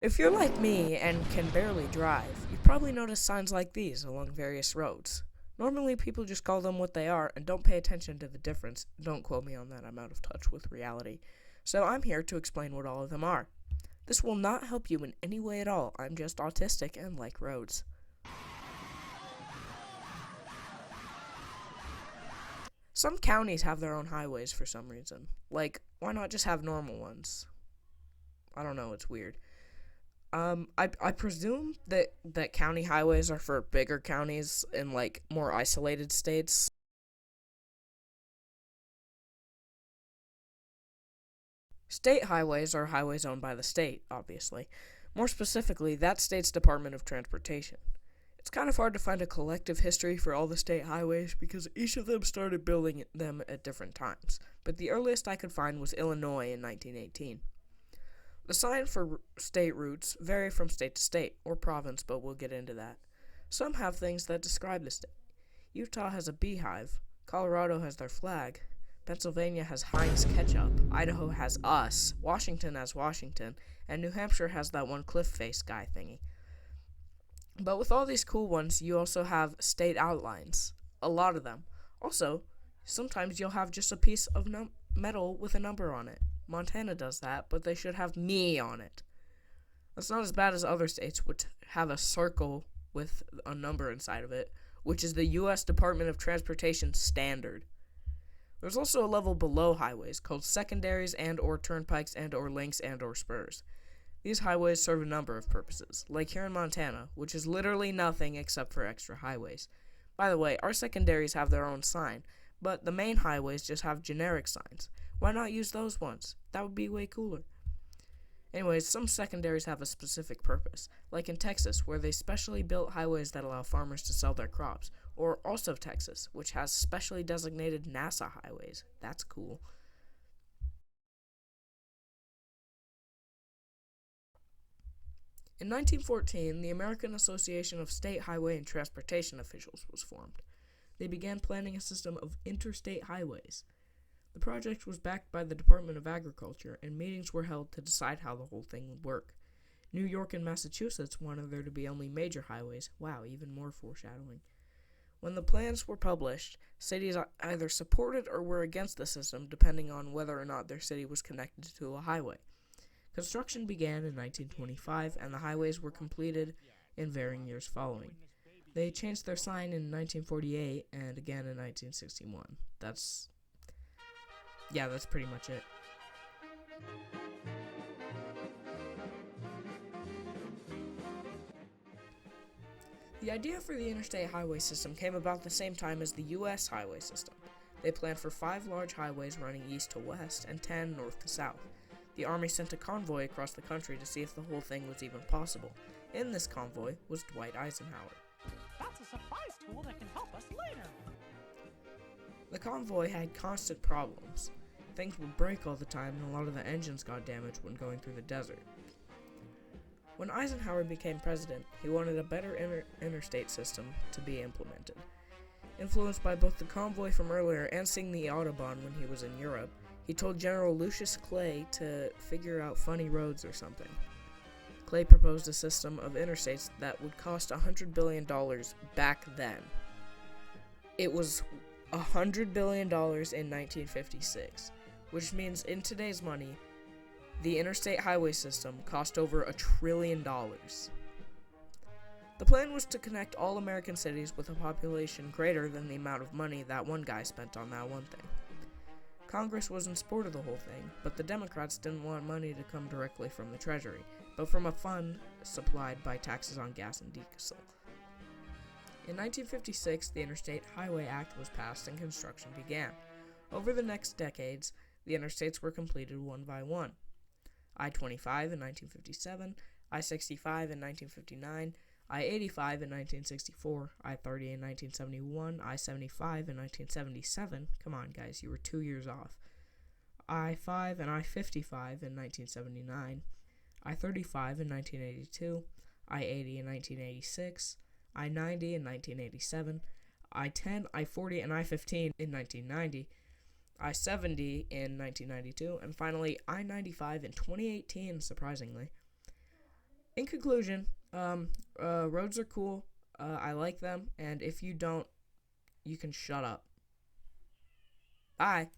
If you're like me and can barely drive, you've probably noticed signs like these along various roads. Normally, people just call them what they are and don't pay attention to the difference. Don't quote me on that, I'm out of touch with reality. So I'm here to explain what all of them are. This will not help you in any way at all. I'm just autistic and like roads. Some counties have their own highways for some reason. Like, why not just have normal ones? I don't know, it's weird. I presume that county highways are for bigger counties in like more isolated states. State highways are highways owned by the state, obviously. More specifically, that state's Department of Transportation. It's kind of hard to find a collective history for all the state highways because each of them started building them at different times, but the earliest I could find was Illinois in 1918. The sign for state routes vary from state to state, or province, but we'll get into that. Some have things that describe the state. Utah has a beehive, Colorado has their flag, Pennsylvania has Heinz ketchup, Idaho has us, Washington has Washington, and New Hampshire has that one cliff face guy thingy. But with all these cool ones, you also have state outlines. A lot of them. Also, sometimes you'll have just a piece of metal with a number on it. Montana does that, but they should have me on it. That's not as bad as other states, which have a circle with a number inside of it, which is the U.S. Department of Transportation standard. There's also a level below highways called secondaries and or turnpikes and or links and or spurs. These highways serve a number of purposes, like here in Montana, which is literally nothing except for extra highways. By the way, our secondaries have their own sign, but the main highways just have generic signs. Why not use those ones? That would be way cooler. Anyways, some secondaries have a specific purpose, like in Texas, where they specially built highways that allow farmers to sell their crops, or also Texas, which has specially designated NASA highways. That's cool. In 1914, the American Association of State Highway and Transportation Officials was formed. They began planning a system of interstate highways. The project was backed by the Department of Agriculture, and meetings were held to decide how the whole thing would work. New York and Massachusetts wanted there to be only major highways. Wow, even more foreshadowing. When the plans were published, cities either supported or were against the system, depending on whether or not their city was connected to a highway. Construction began in 1925, and the highways were completed in varying years following. They changed their sign in 1948 and again in 1961. That's pretty much it. The idea for the interstate highway system came about the same time as the U.S. highway system. They planned for 5 large highways running east to west and 10 north to south. The Army sent a convoy across the country to see if the whole thing was even possible. In this convoy was Dwight Eisenhower. That's a surprise tool that can help us later. The convoy had constant problems. Things would break all the time, and a lot of the engines got damaged when going through the desert. When Eisenhower became president, he wanted a better interstate system to be implemented. Influenced by both the convoy from earlier and seeing the Autobahn when he was in Europe, he told General Lucius Clay to figure out funny roads or something. Clay proposed a system of interstates that would cost $100 billion back then. It was $100 billion in 1956, which means in today's money, the interstate highway system cost over $1 trillion. The plan was to connect all American cities with a population greater than the amount of money that one guy spent on that one thing. Congress was in support of the whole thing, but the Democrats didn't want money to come directly from the Treasury, but from a fund supplied by taxes on gas and diesel. In 1956, the Interstate Highway Act was passed and construction began. Over the next decades, the interstates were completed one by one. I-25 in 1957, I-65 in 1959, I-85 in 1964, I-30 in 1971, I-75 in 1977, come on guys, you were 2 years off, I-5 and I-55 in 1979, I-35 in 1982, I-80 in 1986, I-90 in 1987, I-10, I-40, and I-15 in 1990, I-70 in 1992, and finally I-95 in 2018, surprisingly. in conclusion, roads are cool. I like them, and if you don't, you can shut up. Bye.